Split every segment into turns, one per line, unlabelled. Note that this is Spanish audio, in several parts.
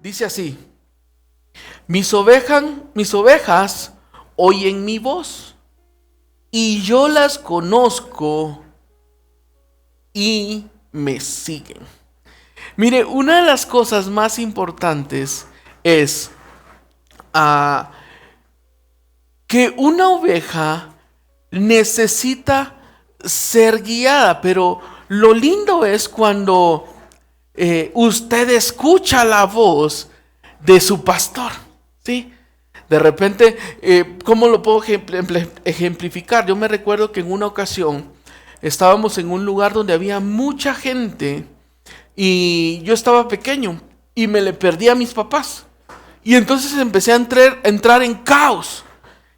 Dice así: mis ovejas oyen mi voz y yo las conozco y me siguen. Mire, una de las cosas más importantes es ah, que una oveja necesita ser guiada, pero lo lindo es cuando usted escucha la voz de su pastor, ¿sí? De repente, ¿cómo lo puedo ejemplificar? Yo me recuerdo que en una ocasión estábamos en un lugar donde había mucha gente y yo estaba pequeño y me le perdí a mis papás. Y entonces empecé a entrar en caos.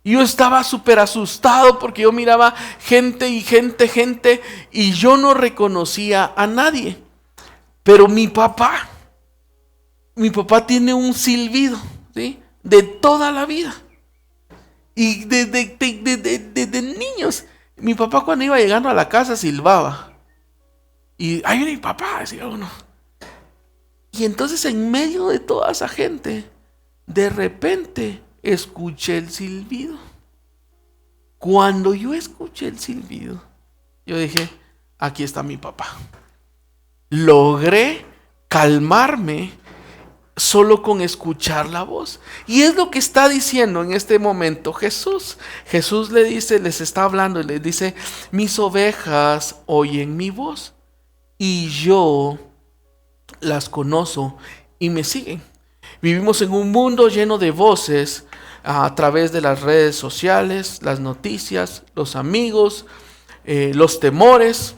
Y yo estaba súper asustado porque yo miraba gente y gente y yo no reconocía a nadie. Pero mi papá tiene un silbido, ¿sí? De toda la vida. Y desde niños, mi papá cuando iba llegando a la casa silbaba. Y ahí viene mi papá, decía uno. Y entonces en medio de toda esa gente, de repente escuché el silbido. Cuando yo escuché el silbido, yo dije, aquí está mi papá. Logré calmarme solo con escuchar la voz. Y es lo que está diciendo en este momento Jesús. Jesús le dice, les está hablando y les dice: mis ovejas oyen mi voz y yo las conozco y me siguen. Vivimos en un mundo lleno de voces a través de las redes sociales, las noticias, los amigos, los temores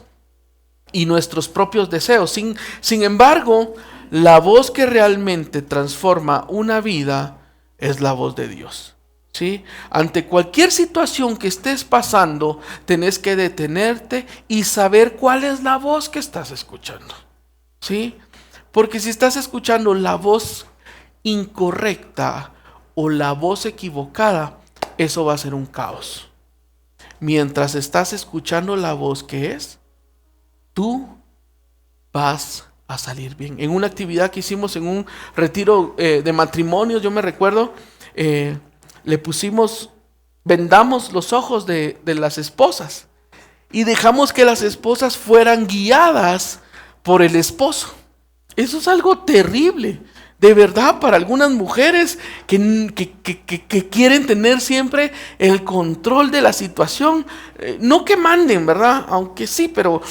y nuestros propios deseos. Sin embargo, la voz que realmente transforma una vida es la voz de Dios, ¿sí? Ante cualquier situación que estés pasando, tenés que detenerte y saber cuál es la voz que estás escuchando, ¿sí? Porque si estás escuchando la voz incorrecta o la voz equivocada, eso va a ser un caos. Mientras estás escuchando la voz que es, tú vas a salir bien. En una actividad que hicimos en un retiro de matrimonios, yo me recuerdo, le pusimos, vendamos los ojos de las esposas y dejamos que las esposas fueran guiadas por el esposo. Eso es algo terrible, de verdad, para algunas mujeres que quieren tener siempre el control de la situación. No que manden, ¿verdad? Aunque sí, pero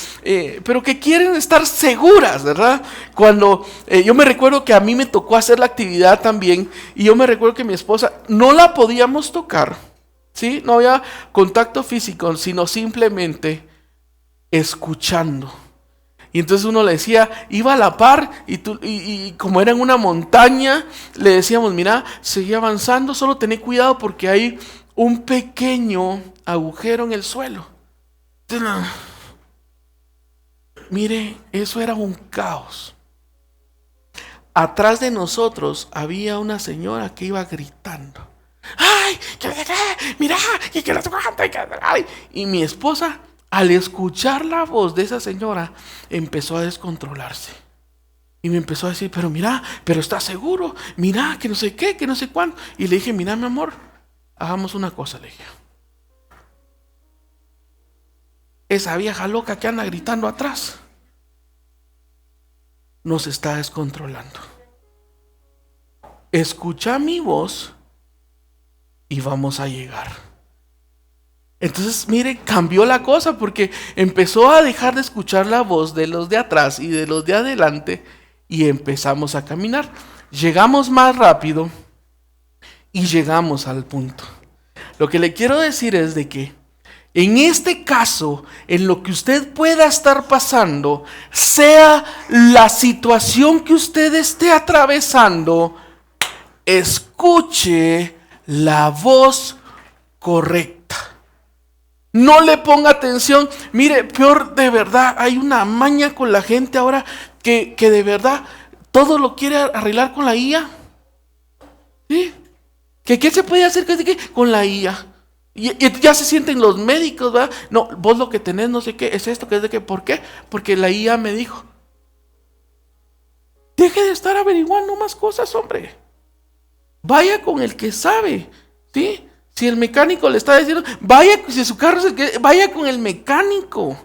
que quieren estar seguras, ¿verdad? Cuando yo me recuerdo que a mí me tocó hacer la actividad también, y yo me recuerdo que mi esposa no la podíamos tocar, ¿sí? No había contacto físico, sino simplemente escuchando. Y entonces uno le decía, iba a la par, y como era en una montaña, le decíamos, mira, seguí avanzando, solo tené cuidado porque hay un pequeño agujero en el suelo. Entonces, mire, eso era un caos. Atrás de nosotros había una señora que iba gritando, ¡ay! ¡Mira! Y mi esposa, al escuchar la voz de esa señora, empezó a descontrolarse. Y me empezó a decir, pero mira, pero ¿estás seguro? Mira, que no sé qué, que no sé cuándo. Y le dije, mira, mi amor, hagamos una cosa, le dije. Esa vieja loca que anda gritando atrás nos está descontrolando. Escucha mi voz y vamos a llegar. Entonces, mire, cambió la cosa porque empezó a dejar de escuchar la voz de los de atrás y de los de adelante y empezamos a caminar. Llegamos más rápido y llegamos al punto. Lo que le quiero decir es de que en este caso, en lo que usted pueda estar pasando, sea la situación que usted esté atravesando, escuche la voz correcta. No le ponga atención. Mire, peor de verdad, hay una maña con la gente ahora que de verdad todo lo quiere arreglar con la IA. ¿Sí? ¿Qué se puede hacer con la IA? Y ya se sienten los médicos, ¿verdad? No, vos lo que tenés, no sé qué, es esto, que es de qué. ¿Por qué? Porque la IA me dijo. Deje de estar averiguando más cosas, hombre. Vaya con el que sabe, ¿sí? Si el mecánico le está diciendo, vaya, si su carro es el que, vaya con el mecánico.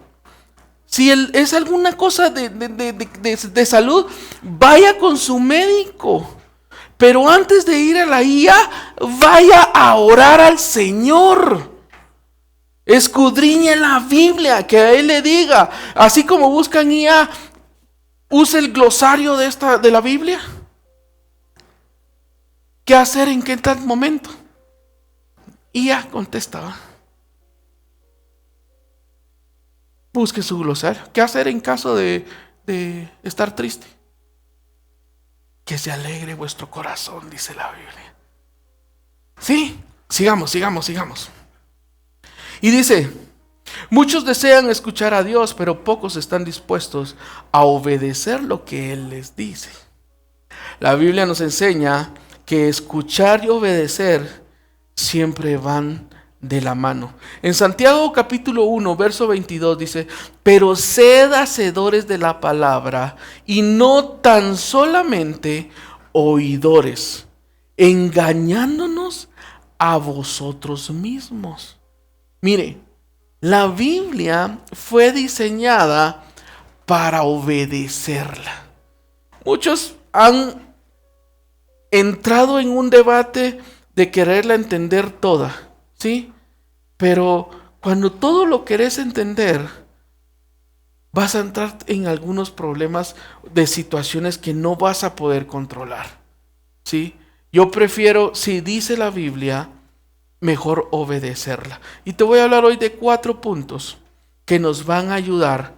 Si es alguna cosa de salud, vaya con su médico. Pero antes de ir a la IA, vaya a orar al Señor. Escudriñe la Biblia, que a Él le diga. Así como buscan IA, use el glosario de la Biblia. ¿Qué hacer en qué tal momento? IA contestaba. Busque su glosario. ¿Qué hacer en caso de estar triste? Que se alegre vuestro corazón, dice la Biblia. Sí, sigamos. Y dice, muchos desean escuchar a Dios, pero pocos están dispuestos a obedecer lo que Él les dice. La Biblia nos enseña que escuchar y obedecer siempre van de la mano. En Santiago capítulo 1, verso 22 dice, pero sed hacedores de la palabra y no tan solamente oidores, engañándonos a vosotros mismos. Mire, la Biblia fue diseñada para obedecerla. Muchos han entrado en un debate de quererla entender toda, ¿sí? Pero cuando todo lo querés entender, vas a entrar en algunos problemas de situaciones que no vas a poder controlar, ¿sí? Yo prefiero, si dice la Biblia, mejor obedecerla. Y te voy a hablar hoy de 4 puntos que nos van a ayudar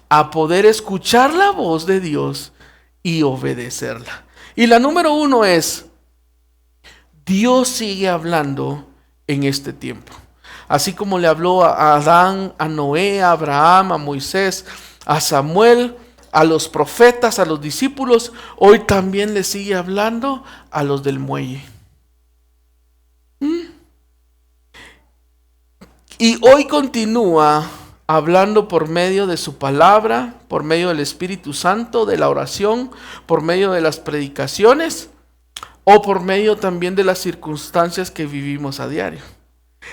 a poder escuchar la voz de Dios y obedecerla. Y la número 1 es, Dios sigue hablando en este tiempo. Así como le habló a Adán, a Noé, a Abraham, a Moisés, a Samuel, a los profetas, a los discípulos, hoy también le sigue hablando a los del muelle. Y hoy continúa hablando por medio de su palabra, por medio del Espíritu Santo, de la oración, por medio de las predicaciones o por medio también de las circunstancias que vivimos a diario.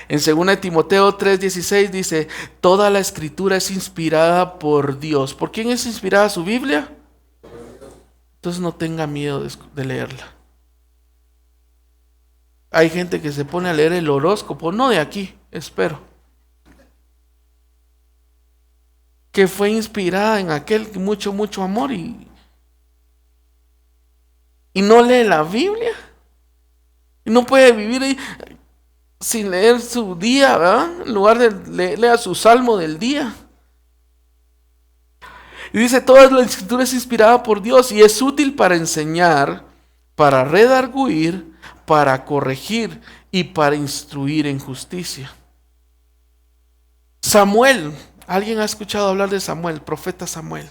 En 2 Timoteo 3:16 dice, toda la escritura es inspirada por Dios. ¿Por quién es inspirada su Biblia? Entonces no tenga miedo de leerla. Hay gente que se pone a leer el horóscopo, no de aquí, espero, que fue inspirada en aquel mucho amor y no lee la Biblia. Y no puede vivir ahí sin leer su día, ¿verdad? En lugar de leer su salmo del día. Y dice, toda la escritura es inspirada por Dios y es útil para enseñar, para redarguir, para corregir y para instruir en justicia. Samuel, ¿alguien ha escuchado hablar de Samuel, profeta Samuel?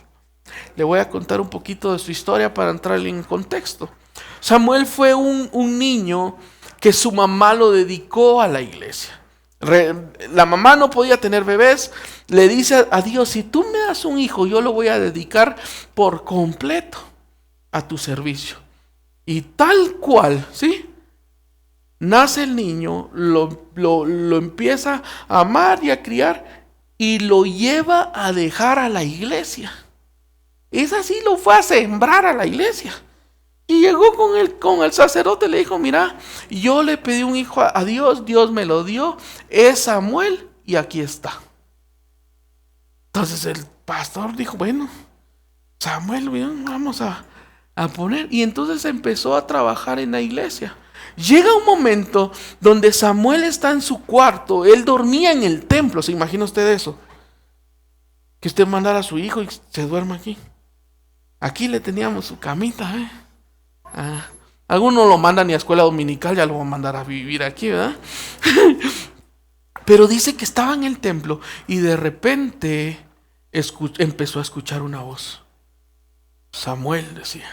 Le voy a contar un poquito de su historia para entrar en contexto. Samuel fue un niño que su mamá lo dedicó a la iglesia. La mamá no podía tener bebés. Le dice a Dios, si tú me das un hijo, yo lo voy a dedicar por completo a tu servicio. Y tal cual, ¿sí? Nace el niño, lo empieza a amar y a criar y lo lleva a dejar a la iglesia. Es así, lo fue a sembrar a la iglesia. Y llegó con el sacerdote, le dijo, mira, yo le pedí un hijo a Dios, Dios me lo dio, es Samuel y aquí está. Entonces el pastor dijo, bueno, Samuel, vamos a poner. Y entonces empezó a trabajar en la iglesia. Llega un momento donde Samuel está en su cuarto, él dormía en el templo, ¿se imagina usted eso? Que usted mandara a su hijo y se duerma aquí. Aquí le teníamos su camita, algunos lo mandan ni a escuela dominical, ya lo van a mandar a vivir aquí, ¿verdad? Pero dice que estaba en el templo y de repente empezó a escuchar una voz. Samuel decía.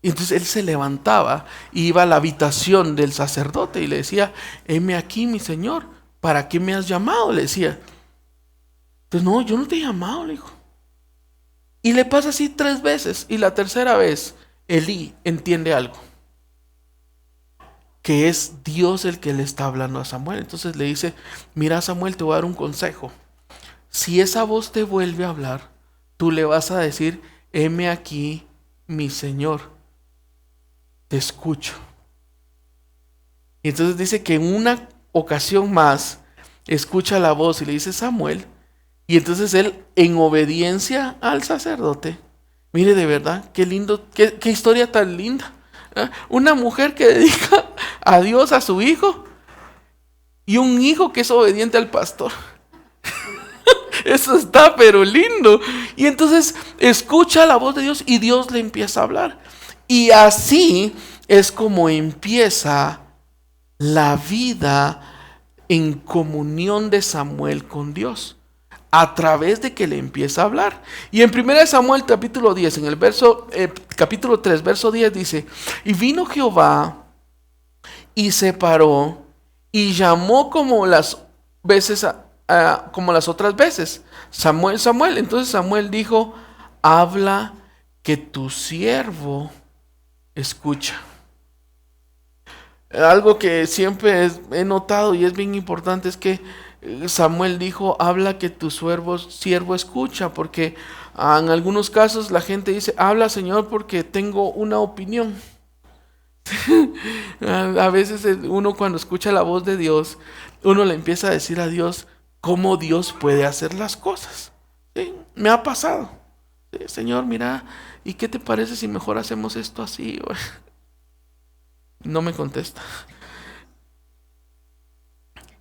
Y entonces él se levantaba, iba a la habitación del sacerdote y le decía, heme aquí, mi señor, ¿para qué me has llamado? Le decía. Entonces, no, yo no te he llamado, le dijo. Y le pasa así 3 veces. Y la tercera vez, Elí entiende algo. Que es Dios el que le está hablando a Samuel. Entonces le dice, mira Samuel, te voy a dar un consejo. Si esa voz te vuelve a hablar, tú le vas a decir, heme aquí, mi Señor, te escucho. Y entonces dice que en una ocasión más, escucha la voz y le dice Samuel, y entonces él, en obediencia al sacerdote, mire de verdad, qué lindo, qué historia tan linda. ¿Eh? Una mujer que dedica a Dios a su hijo y un hijo que es obediente al pastor. Eso está pero lindo. Y entonces escucha la voz de Dios y Dios le empieza a hablar. Y así es como empieza la vida en comunión de Samuel con Dios, a través de que le empieza a hablar. Y en 1 Samuel capítulo 10, en el capítulo 3, verso 10 dice, y vino Jehová y se paró y llamó como las otras veces, Samuel, Samuel. Entonces Samuel dijo, habla, que tu siervo escucha. Algo que siempre he notado y es bien importante es que Samuel dijo, habla, que tu siervo escucha, porque en algunos casos la gente dice, habla Señor porque tengo una opinión. A veces uno cuando escucha la voz de Dios, uno le empieza a decir a Dios cómo Dios puede hacer las cosas. ¿Sí? Me ha pasado. ¿Sí? Señor, mira, ¿y qué te parece si mejor hacemos esto así? No me contesta.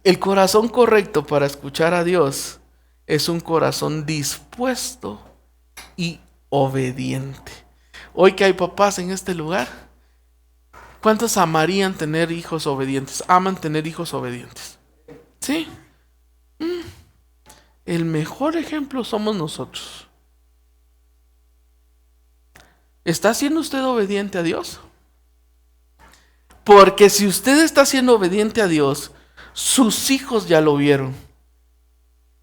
El corazón correcto para escuchar a Dios es un corazón dispuesto y obediente. Hoy que hay papás en este lugar, ¿cuántos amarían tener hijos obedientes? Aman tener hijos obedientes. ¿Sí? El mejor ejemplo somos nosotros. ¿Está siendo usted obediente a Dios? Porque si usted está siendo obediente a Dios, sus hijos ya lo vieron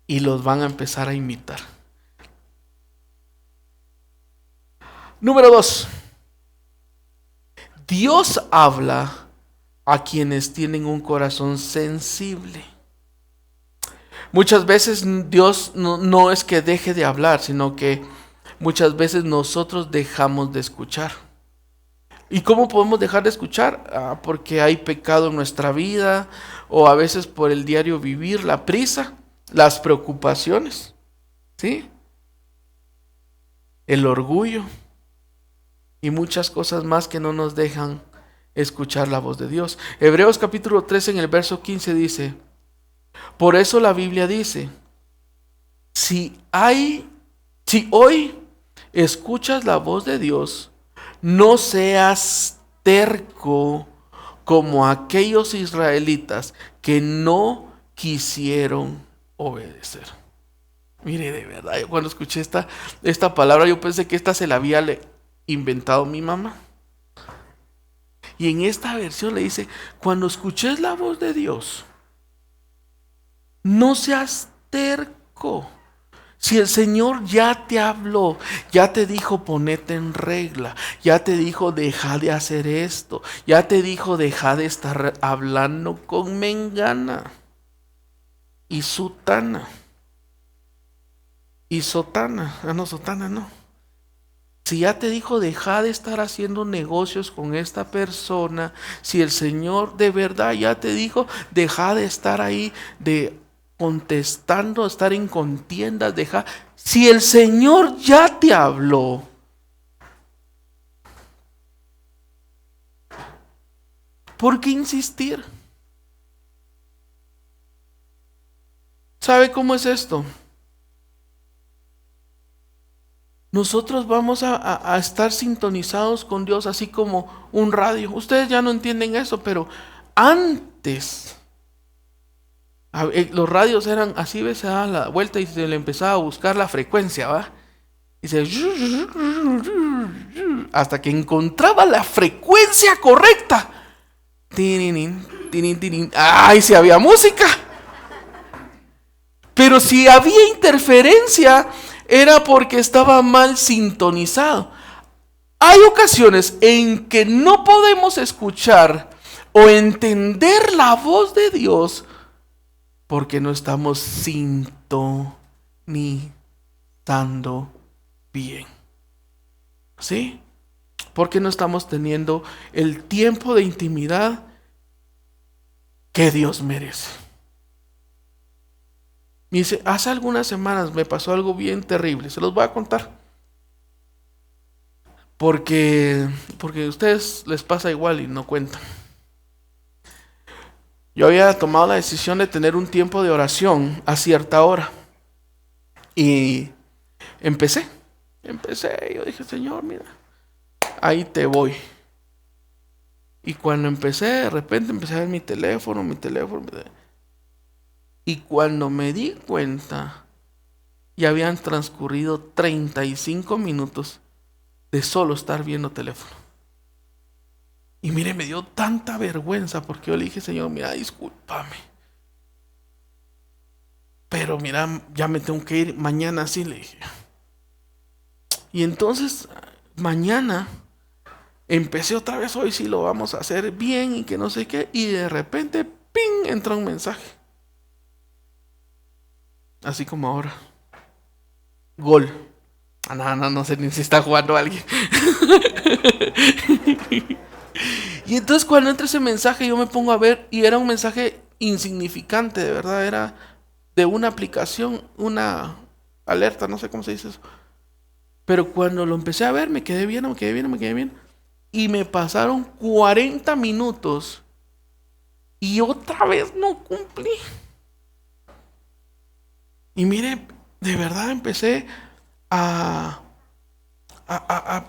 y los van a empezar a imitar. Número 2. Dios habla a quienes tienen un corazón sensible. Muchas veces Dios no es que deje de hablar, sino que muchas veces nosotros dejamos de escuchar. ¿Y cómo podemos dejar de escuchar? Porque hay pecado en nuestra vida, o a veces por el diario vivir, la prisa, las preocupaciones, ¿sí? El orgullo y muchas cosas más que no nos dejan escuchar la voz de Dios. Hebreos capítulo 3 en el verso 15 dice, por eso la Biblia dice, si hoy escuchas la voz de Dios, no seas terco como aquellos israelitas que no quisieron obedecer. Mire, de verdad, yo cuando escuché esta palabra, yo pensé que esta se la había inventado mi mamá. Y en esta versión le dice, cuando escuches la voz de Dios, no seas terco. Si el Señor ya te habló, ya te dijo ponete en regla, ya te dijo deja de hacer esto, ya te dijo deja de estar hablando con mengana y sutana y sotana, sotana no. Si ya te dijo deja de estar haciendo negocios con esta persona, si el Señor de verdad ya te dijo deja de estar ahí contestando, estar en contiendas, si el Señor ya te habló, ¿por qué insistir? ¿Sabe cómo es esto? Nosotros vamos a estar sintonizados con Dios así como un radio. Ustedes ya no entienden eso, pero antes los radios eran así, se daba la vuelta y se le empezaba a buscar la frecuencia, ¿va? Y hasta que encontraba la frecuencia correcta. ¡Ay, si había música! Pero si había interferencia, era porque estaba mal sintonizado. Hay ocasiones en que no podemos escuchar o entender la voz de Dios porque no estamos sintonizando bien. ¿Sí? Porque no estamos teniendo el tiempo de intimidad que Dios merece. Me dice, hace algunas semanas me pasó algo bien terrible, se los voy a contar. Porque a ustedes les pasa igual y no cuentan. Yo había tomado la decisión de tener un tiempo de oración a cierta hora. Y empecé. Yo dije, Señor, mira, ahí te voy. Y cuando empecé, de repente empecé a ver mi teléfono. Y cuando me di cuenta, ya habían transcurrido 35 minutos de solo estar viendo teléfono. Y mire, me dio tanta vergüenza porque yo le dije, Señor, mira, discúlpame. Pero mira, ya me tengo que ir mañana, sí, le dije. Y entonces, mañana, empecé otra vez, hoy sí lo vamos a hacer bien y que no sé qué. Y de repente, ¡ping!, entra un mensaje. Así como ahora. Gol. No sé ni si está jugando alguien. Y entonces cuando entra ese mensaje yo me pongo a ver y era un mensaje insignificante, de verdad, era de una aplicación, una alerta, no sé cómo se dice eso. Pero cuando lo empecé a ver me quedé bien. Y me pasaron 40 minutos y otra vez no cumplí. Y mire, de verdad empecé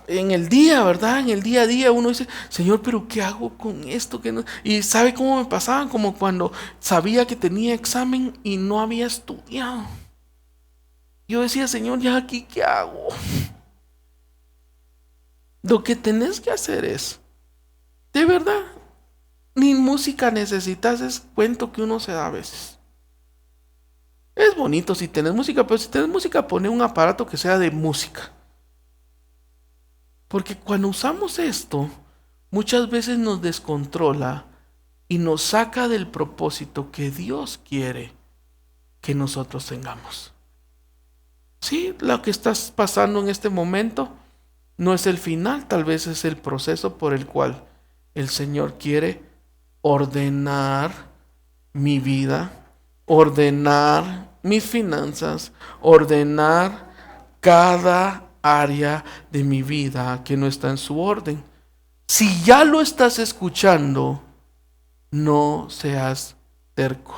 en el día, ¿verdad? En el día a día uno dice, Señor, pero ¿qué hago con esto? ¿Qué no? Y ¿sabe cómo me pasaban? Como cuando sabía que tenía examen y no había estudiado. Yo decía, Señor, ¿ya aquí qué hago? Lo que tenés que hacer es, de verdad, ni música necesitas, es cuento que uno se da a veces. Es bonito si tenés música, pero si tenés música, pone un aparato que sea de música. Porque cuando usamos esto, muchas veces nos descontrola y nos saca del propósito que Dios quiere que nosotros tengamos. Sí, lo que estás pasando en este momento no es el final, tal vez es el proceso por el cual el Señor quiere ordenar mi vida, ordenar mis finanzas, ordenar cada área de mi vida que no está en su orden. Si ya lo estás escuchando, no seas terco.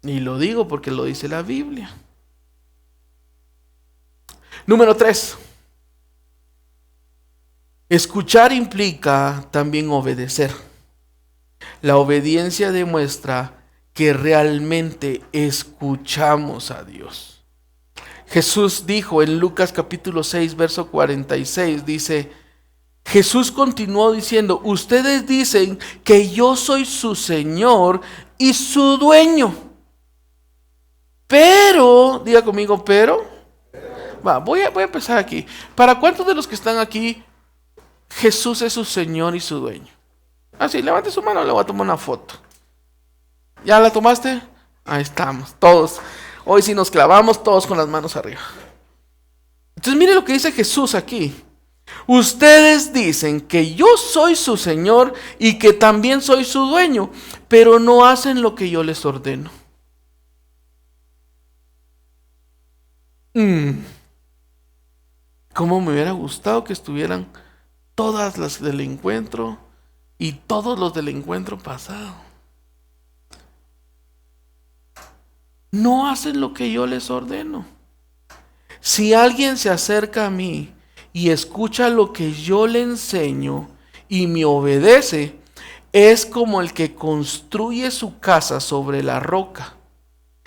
Y lo digo porque lo dice la Biblia. Número 3. Escuchar implica también obedecer. La obediencia demuestra que realmente escuchamos a Dios. Jesús dijo en Lucas capítulo 6, verso 46, dice, Jesús continuó diciendo, ustedes dicen que yo soy su Señor y su dueño. Pero, diga conmigo, voy a empezar aquí. ¿Para cuántos de los que están aquí Jesús es su Señor y su dueño? Así, levante su mano, le voy a tomar una foto. ¿Ya la tomaste? Ahí estamos, todos. Hoy sí nos clavamos todos con las manos arriba. Entonces mire lo que dice Jesús aquí. Ustedes dicen que yo soy su Señor y que también soy su dueño, pero no hacen lo que yo les ordeno. ¿Cómo me hubiera gustado que estuvieran todas las del encuentro y todos los del encuentro pasado? No hacen lo que yo les ordeno. Si alguien se acerca a mí y escucha lo que yo le enseño y me obedece, es como el que construye su casa sobre la roca.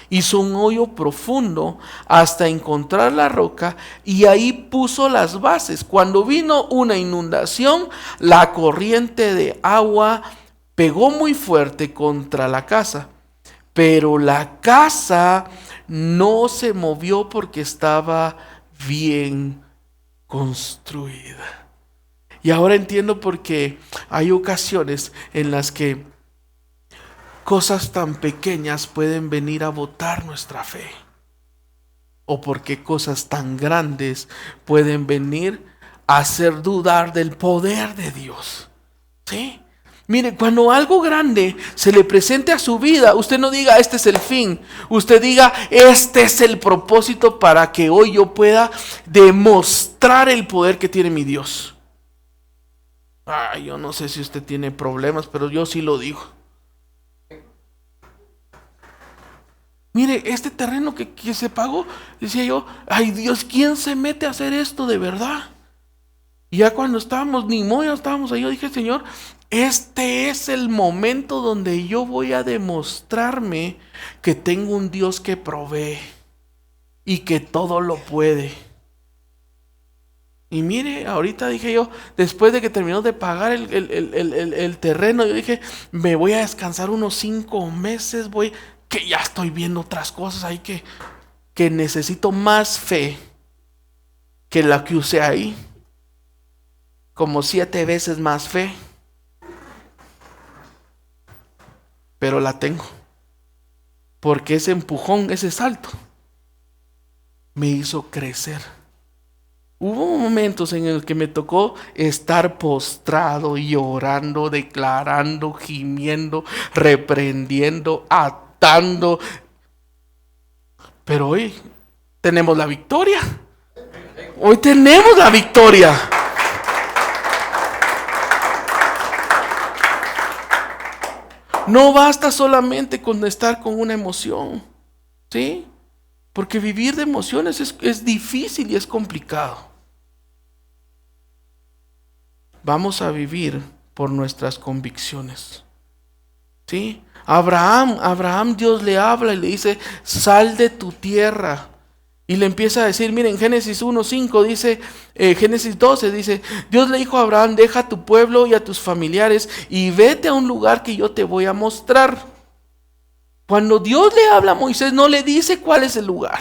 Hizo un hoyo profundo hasta encontrar la roca y ahí puso las bases. Cuando vino una inundación, la corriente de agua pegó muy fuerte contra la casa, pero la casa no se movió porque estaba bien construida. Y ahora entiendo por qué hay ocasiones en las que cosas tan pequeñas pueden venir a botar nuestra fe. O porque cosas tan grandes pueden venir a hacer dudar del poder de Dios. ¿Sí? Mire, cuando algo grande se le presente a su vida, usted no diga este es el fin. Usted diga este es el propósito para que hoy yo pueda demostrar el poder que tiene mi Dios. Ay, yo no sé si usted tiene problemas, pero yo sí lo digo. Mire, este terreno que se pagó, decía yo, ay Dios, ¿quién se mete a hacer esto de verdad? Y ya cuando estábamos, ni modo, estábamos ahí, yo dije, Señor, este es el momento donde yo voy a demostrarme que tengo un Dios que provee y que todo lo puede. Y mire, ahorita dije yo, después de que terminó de pagar el terreno, yo dije, me voy a descansar unos 5 meses, que ya estoy viendo otras cosas ahí que necesito más fe que la que usé ahí. Como 7 veces más fe. Pero la tengo. Porque ese empujón, ese salto, me hizo crecer. Hubo momentos en el que me tocó estar postrado, llorando, declarando, gimiendo, reprendiendo, atando. Pero hoy tenemos la victoria. Hoy tenemos la victoria. No basta solamente con estar con una emoción, ¿sí? Porque vivir de emociones es difícil y es complicado. Vamos a vivir por nuestras convicciones, ¿sí? Abraham, Dios le habla y le dice, sal de tu tierra. Y le empieza a decir, miren, Génesis 1:5 dice, Génesis 12 dice, Dios le dijo a Abraham, deja a tu pueblo y a tus familiares y vete a un lugar que yo te voy a mostrar. Cuando Dios le habla a Moisés, no le dice cuál es el lugar.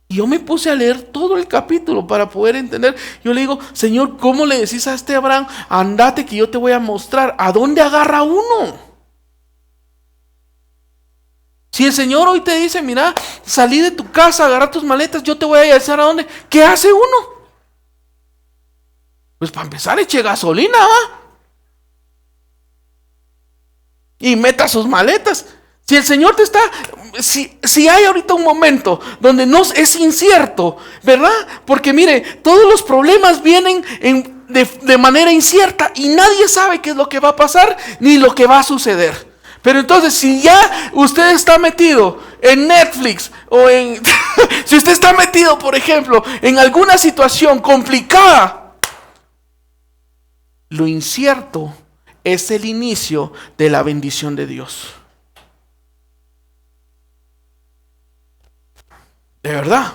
Y yo me puse a leer todo el capítulo para poder entender. Yo le digo, Señor, ¿cómo le decís a este Abraham, andate que yo te voy a mostrar? ¿A dónde agarra uno? Si el Señor hoy te dice, mira, salí de tu casa, agarra tus maletas, yo te voy a decir a dónde. ¿Qué hace uno? Pues para empezar, eche gasolina, ¿va? Y meta sus maletas. Si el Señor te está, si hay ahorita un momento donde no es incierto, ¿verdad? Porque mire, todos los problemas vienen de manera incierta y nadie sabe qué es lo que va a pasar ni lo que va a suceder. Pero entonces, si ya usted está metido en Netflix o si usted está metido, por ejemplo, en alguna situación complicada, lo incierto es el inicio de la bendición de Dios. De verdad.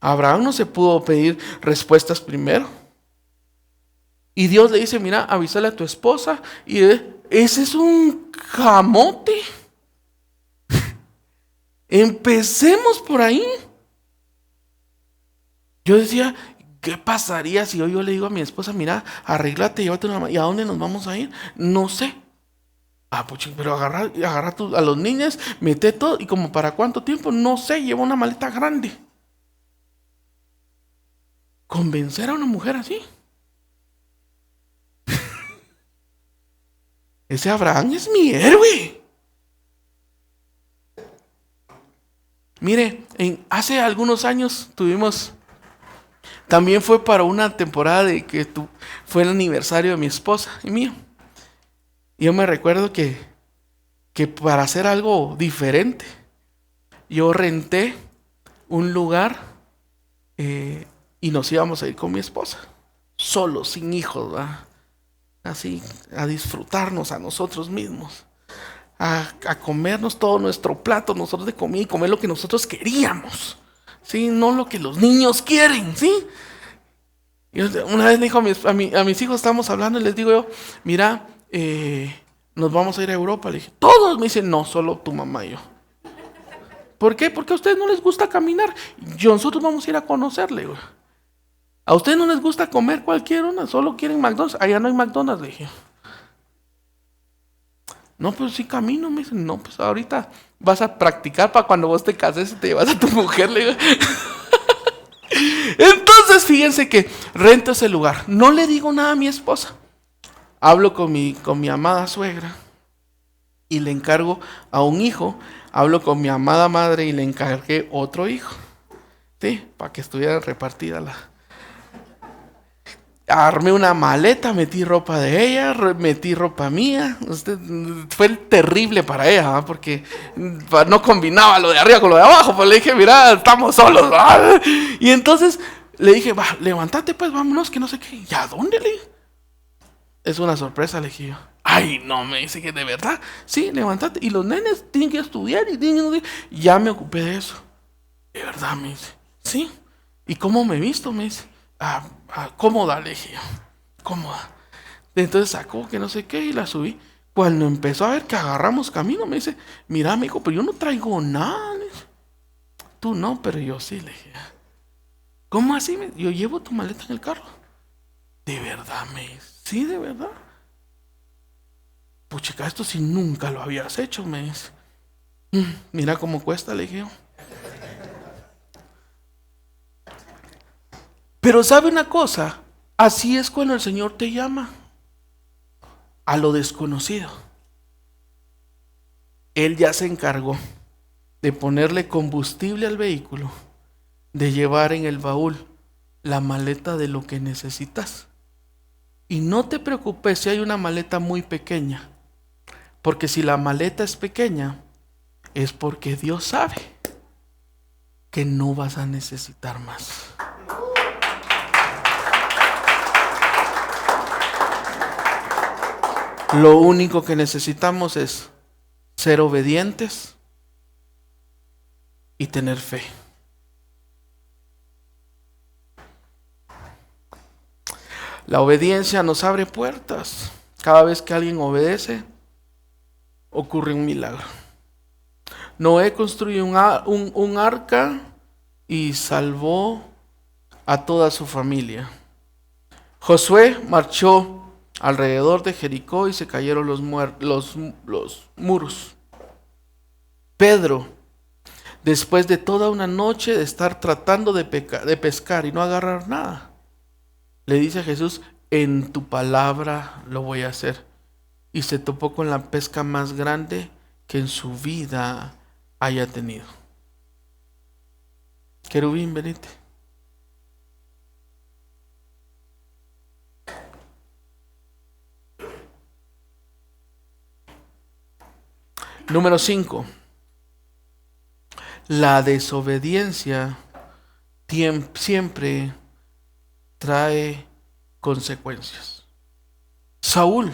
Abraham no se pudo pedir respuestas primero. Y Dios le dice, mira, avísale a tu esposa. Y ese es un camote. Empecemos por ahí. Yo decía, ¿qué pasaría si hoy yo le digo a mi esposa, mira, arréglate, llévate una... ¿Y a dónde nos vamos a ir? No sé. Pues, pero agarra a los niños, mete todo. ¿Y como para cuánto tiempo? No sé, lleva una maleta grande. ¿Convencer a una mujer así? Ese Abraham es mi héroe. Mire, hace algunos años también fue para una temporada de que fue el aniversario de mi esposa y mío. Y yo me recuerdo que para hacer algo diferente, yo renté un lugar y nos íbamos a ir con mi esposa, solos, sin hijos, ¿verdad? Así, a disfrutarnos a nosotros mismos, a comernos todo nuestro plato nosotros de comida y comer lo que nosotros queríamos, ¿sí? No lo que los niños quieren, ¿sí? Y una vez le dijo a mis hijos, estábamos hablando y les digo yo, mira, Nos vamos a ir a Europa. Le dije, todos. Me dicen, no, solo tu mamá y yo. ¿Por qué? Porque a ustedes no les gusta caminar. Nosotros vamos a ir a conocerle, güey. A ustedes no les gusta comer cualquier una, solo quieren McDonald's. Allá no hay McDonald's, le dije. No, pues sí camino, me dicen. No, pues ahorita vas a practicar para cuando vos te cases y te llevas a tu mujer, le digo. Entonces, fíjense que rento ese lugar. No le digo nada a mi esposa. Hablo con mi amada suegra y le encargo a un hijo. Hablo con mi amada madre y le encargué otro hijo. Sí, para que estuviera repartida la... Armé una maleta, metí ropa de ella, metí ropa mía. Fue terrible para ella, porque no combinaba lo de arriba con lo de abajo. Pues le dije, mira, estamos solos. Y entonces le dije, va, levántate pues, vámonos, que no sé qué. ¿Y a dónde le dije? Es una sorpresa, le dije yo. Ay, no, me dice que de verdad. Sí, levántate. Y los nenes tienen que estudiar y tienen que... Ya me ocupé de eso. De verdad, me dice. Sí. ¿Y cómo me he visto? Me dice. Cómoda, le dije yo. Cómoda. Entonces sacó que no sé qué y la subí. Cuando empezó a ver que agarramos camino, me dice, mira, amigo, pero yo no traigo nada. Le dice, tú no, pero yo sí, le dije. ¿Cómo así? Yo llevo tu maleta en el carro. ¿De verdad, me dice? Sí, de verdad. Puchica, esto sí nunca lo habías hecho, me dice. Mira cómo cuesta, le dije yo. Pero ¿sabe una cosa? Así es cuando el Señor te llama a lo desconocido. Él ya se encargó de ponerle combustible al vehículo, de llevar en el baúl la maleta de lo que necesitas. Y no te preocupes si hay una maleta muy pequeña, porque si la maleta es pequeña, es porque Dios sabe que no vas a necesitar más. Lo único que necesitamos es ser obedientes y tener fe. La obediencia nos abre puertas. Cada vez que alguien obedece, ocurre un milagro. Noé construyó un arca y salvó a toda su familia. Josué marchó alrededor de Jericó y se cayeron los muros. Pedro, después de toda una noche de estar tratando de pescar y no agarrar nada, le dice a Jesús, en tu palabra lo voy a hacer. Y se topó con la pesca más grande que en su vida haya tenido. Querubín, venite. Número 5. La desobediencia siempre trae consecuencias. Saúl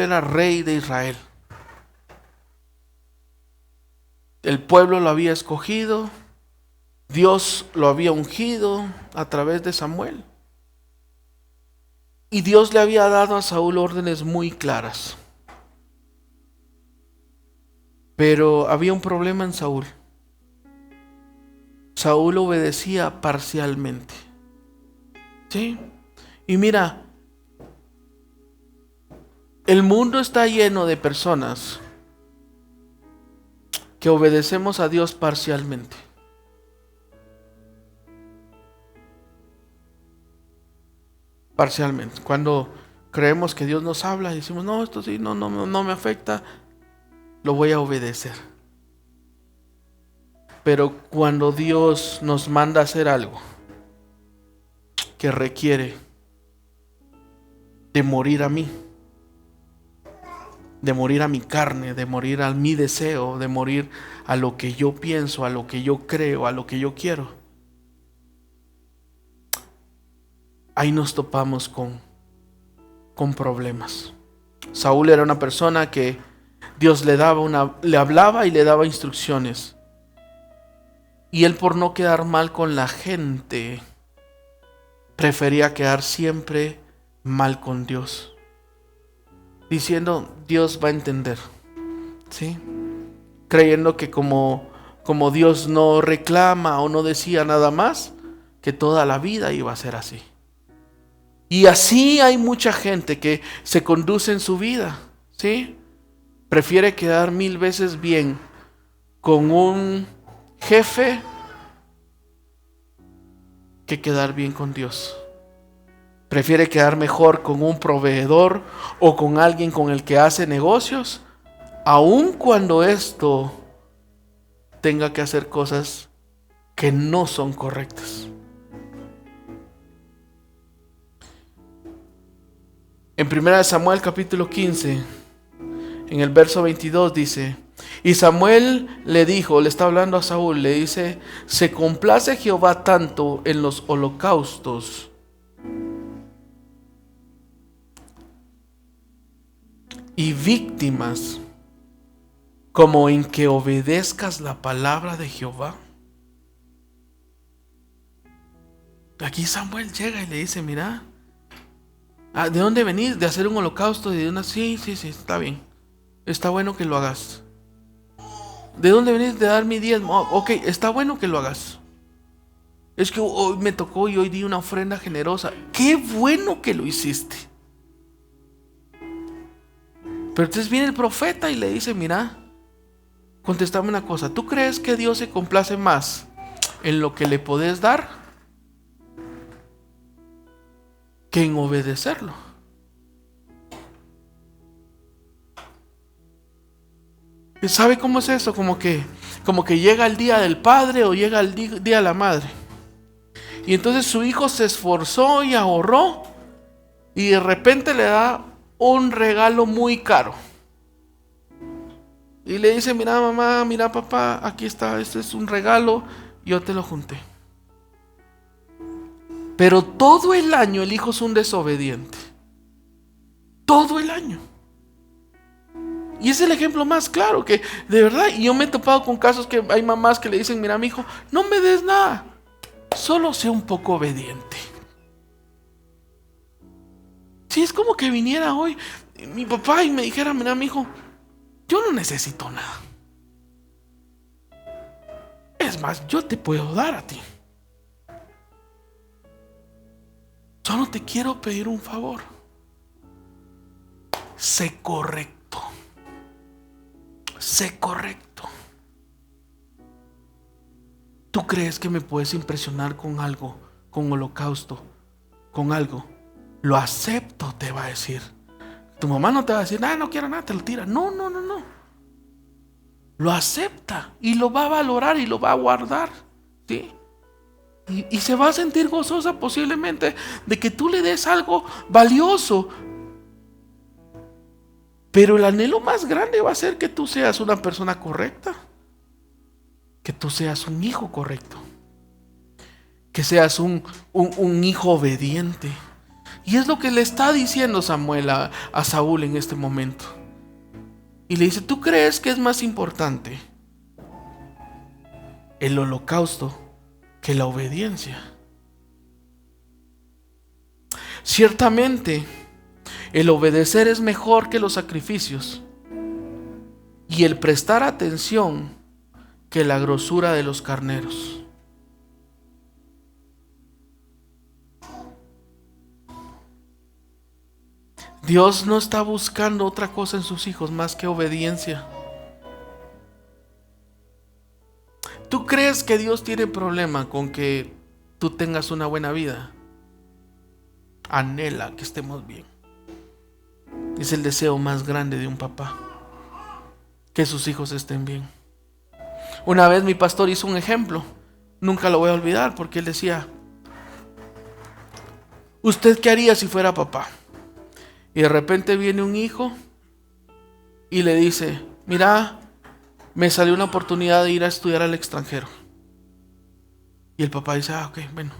era rey de Israel. El pueblo lo había escogido, Dios lo había ungido a través de Samuel. Y Dios le había dado a Saúl órdenes muy claras. Pero había un problema en Saúl. Saúl obedecía parcialmente. ¿Sí? Y mira, el mundo está lleno de personas que obedecemos a Dios parcialmente. Parcialmente. Cuando creemos que Dios nos habla y decimos, no, esto sí, no me afecta, lo voy a obedecer. Pero cuando Dios nos manda a hacer algo que requiere de morir a mí, de morir a mi carne, de morir a mi deseo, de morir a lo que yo pienso, a lo que yo creo, a lo que yo quiero, ahí nos topamos con problemas. Saúl era una persona que Dios le hablaba y le daba instrucciones. Y él, por no quedar mal con la gente, prefería quedar siempre mal con Dios. diciendo Dios va a entender, ¿sí? Creyendo que como Dios no reclama o no decía nada más, que toda la vida iba a ser así. Y así hay mucha gente que se conduce en su vida, ¿sí? Prefiere quedar 1000 veces bien con un jefe que quedar bien con Dios. Prefiere quedar mejor con un proveedor o con alguien con el que hace negocios, aun cuando esto tenga que hacer cosas que no son correctas. En 1 Samuel capítulo 15, en el verso 22 dice: y Samuel le dijo, le está hablando a Saúl, le dice: se complace Jehová tanto en los holocaustos y víctimas como en que obedezcas la palabra de Jehová. Aquí Samuel llega y le dice: mira, ¿de dónde venís? ¿De hacer un holocausto? ¿De una? Sí, está bien. Está bueno que lo hagas. ¿De dónde venís? De dar mi diezmo. Ok, está bueno que lo hagas. Es que hoy me tocó y hoy di una ofrenda generosa. Qué bueno que lo hiciste. Pero entonces viene el profeta y le dice: mira, contéstame una cosa. ¿Tú crees que Dios se complace más en lo que le podés dar que en obedecerlo? ¿Sabe cómo es eso? Como que llega el día del padre o llega el día de la madre. Y entonces su hijo se esforzó y ahorró y de repente le da un regalo muy caro. Y le dice: mira mamá, mira papá, aquí está, este es un regalo, yo te lo junté. Pero todo el año el hijo es un desobediente. Todo el año. Y es el ejemplo más claro que, de verdad, y yo me he topado con casos que hay mamás que le dicen: mira mi hijo, no me des nada, solo sea un poco obediente. Si es como que viniera hoy mi papá y me dijera: mira mi hijo, yo no necesito nada. Es más, yo te puedo dar a ti. Solo te quiero pedir un favor. Sé correcto. Sé correcto. ¿Tú crees que me puedes impresionar con algo, con holocausto, con algo? Lo acepto, te va a decir. Tu mamá no te va a decir: no quiero nada, te lo tira. No. Lo acepta y lo va a valorar y lo va a guardar, ¿sí? Y se va a sentir gozosa posiblemente de que tú le des algo valioso. Pero el anhelo más grande va a ser que tú seas una persona correcta. Que tú seas un hijo correcto. Que seas un hijo obediente. Y es lo que le está diciendo Samuel a Saúl en este momento. Y le dice: ¿tú crees que es más importante el holocausto que la obediencia? Ciertamente, el obedecer es mejor que los sacrificios, y el prestar atención que la grosura de los carneros. Dios no está buscando otra cosa en sus hijos más que obediencia. ¿Tú crees que Dios tiene problema con que tú tengas una buena vida? Anhela que estemos bien. Es el deseo más grande de un papá, que sus hijos estén bien. Una vez mi pastor hizo un ejemplo, nunca lo voy a olvidar, porque él decía: ¿usted qué haría si fuera papá? Y de repente viene un hijo y le dice: mira, me salió una oportunidad de ir a estudiar al extranjero. Y el papá dice: ok, bueno,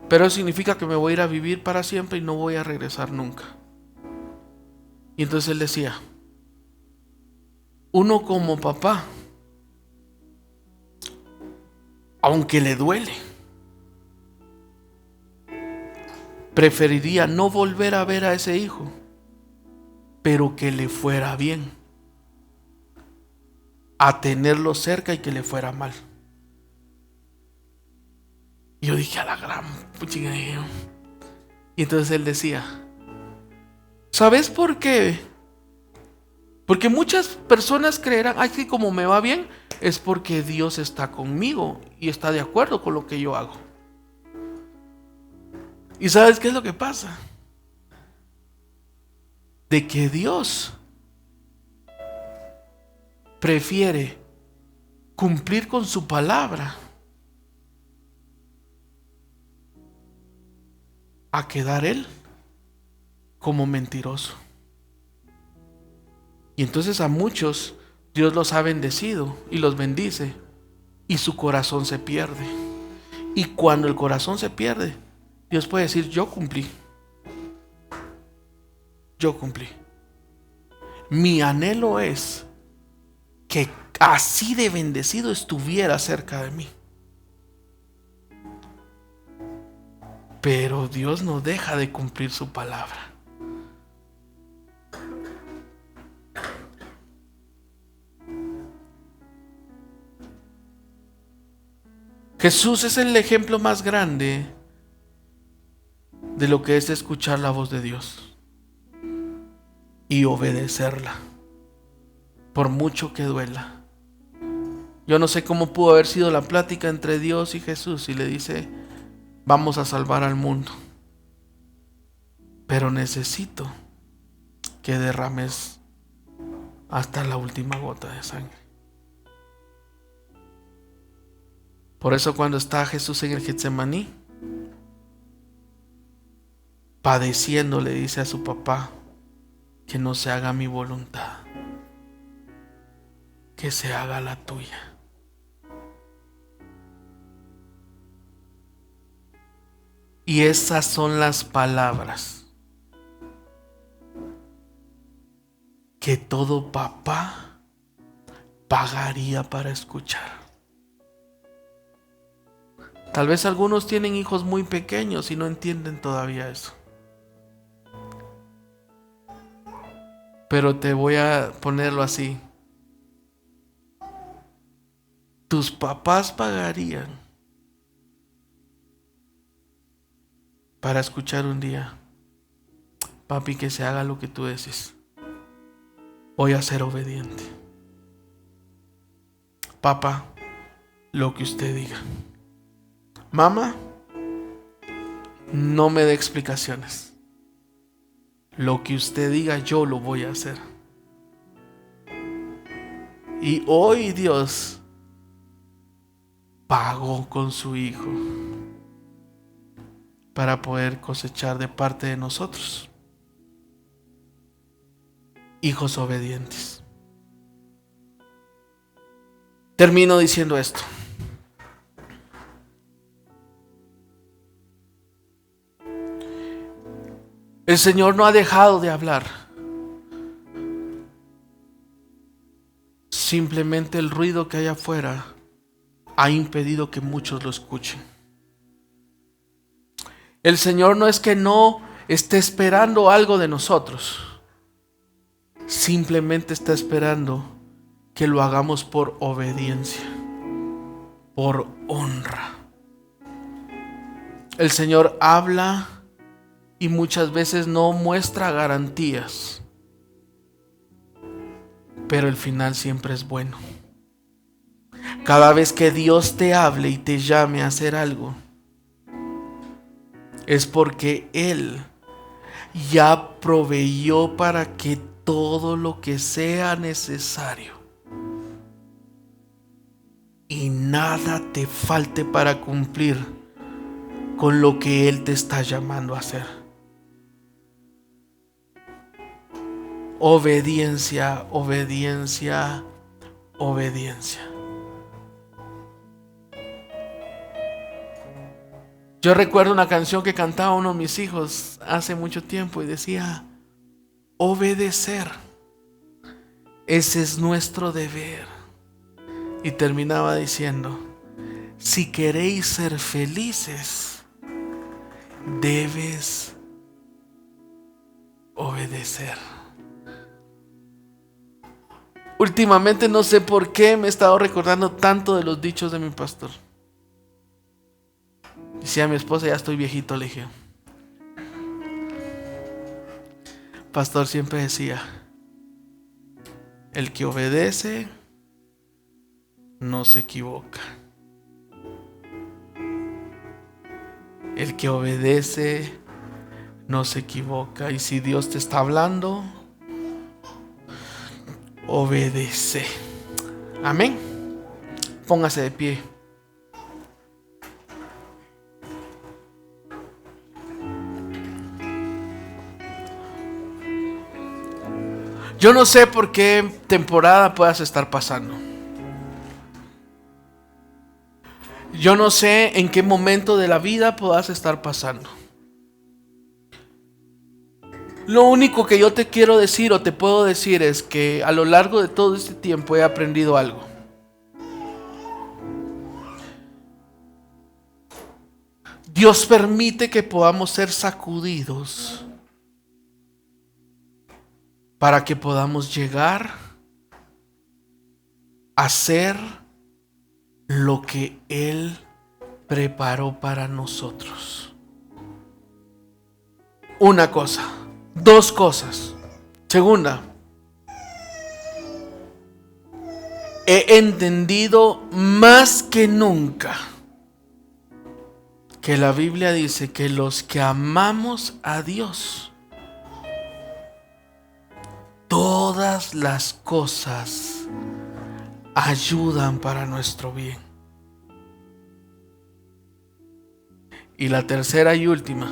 pero eso significa que me voy a ir a vivir para siempre y no voy a regresar nunca. Y entonces él decía: uno como papá, aunque le duele, preferiría no volver a ver a ese hijo pero que le fuera bien, a tenerlo cerca y que le fuera mal. Y yo dije, a la gran puchica. Y entonces él decía, ¿sabes por qué? Porque muchas personas creerán, ay, que como me va bien, es porque Dios está conmigo y está de acuerdo con lo que yo hago. ¿Y sabes qué es lo que pasa? De que Dios prefiere cumplir con su palabra a quedar él como mentiroso. Y entonces a muchos Dios los ha bendecido y los bendice, y su corazón se pierde. Y cuando el corazón se pierde, Dios puede decir, yo cumplí. Yo cumplí. Mi anhelo es que así de bendecido estuviera cerca de mí. Pero Dios no deja de cumplir su palabra. Jesús es el ejemplo más grande de lo que es escuchar la voz de Dios y obedecerla, por mucho que duela. Yo no sé cómo pudo haber sido la plática entre Dios y Jesús, y le dice, vamos a salvar al mundo, pero necesito que derrames hasta la última gota de sangre. Por eso cuando está Jesús en el Getsemaní, padeciendo, le dice a su papá, que no se haga mi voluntad, que se haga la tuya. Y esas son las palabras que todo papá pagaría para escuchar. Tal vez algunos tienen hijos muy pequeños y no entienden todavía eso. Pero te voy a ponerlo así. Tus papás pagarían para escuchar un día, papi, que se haga lo que tú dices. Voy a ser obediente. Papá, lo que usted diga. Mamá, no me dé explicaciones. Lo que usted diga, yo lo voy a hacer. Y hoy Dios pagó con su Hijo para poder cosechar de parte de nosotros hijos obedientes. Termino diciendo esto. El Señor no ha dejado de hablar. Simplemente el ruido que hay afuera ha impedido que muchos lo escuchen. El Señor no es que no esté esperando algo de nosotros. Simplemente está esperando que lo hagamos por obediencia, por honra. El Señor habla y muchas veces no muestra garantías, pero el final siempre es bueno. Cada vez que Dios te hable y te llame a hacer algo, es porque Él ya proveyó para que todo lo que sea necesario y nada te falte para cumplir con lo que Él te está llamando a hacer. Obediencia, obediencia, obediencia. Yo recuerdo una canción que cantaba uno de mis hijos hace mucho tiempo y decía, obedecer, ese es nuestro deber. Y terminaba diciendo, si queréis ser felices, debes obedecer. Últimamente no sé por qué me he estado recordando tanto de los dichos de mi pastor. Decía a mi esposa, ya estoy viejito, le dije. Pastor siempre decía, el que obedece no se equivoca. El que obedece no se equivoca. Y si Dios te está hablando, obedece. Amén. Póngase de pie. Yo no sé por qué temporada puedas estar pasando. Yo no sé en qué momento de la vida puedas estar pasando. Lo único que yo te quiero decir o te puedo decir es que a lo largo de todo este tiempo he aprendido algo. Dios permite que podamos ser sacudidos para que podamos llegar a ser lo que Él preparó para nosotros. Una cosa. Dos cosas. Segunda, he entendido más que nunca que la Biblia dice que los que amamos a Dios, todas las cosas ayudan para nuestro bien. Y la tercera y última,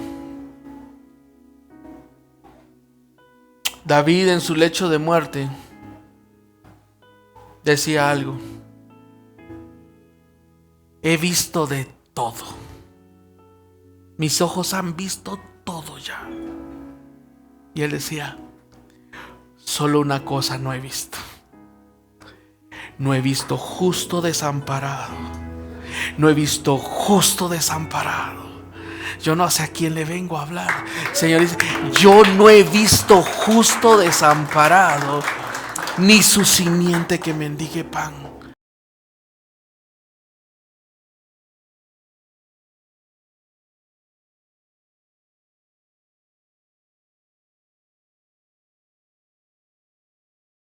David en su lecho de muerte decía algo: he visto de todo, mis ojos han visto todo ya. Y él decía, solo una cosa no he visto. No he visto justo desamparado. No he visto justo desamparado. Yo no sé a quién le vengo a hablar. Señor dice, yo no he visto justo desamparado, ni su simiente que mendigue pan.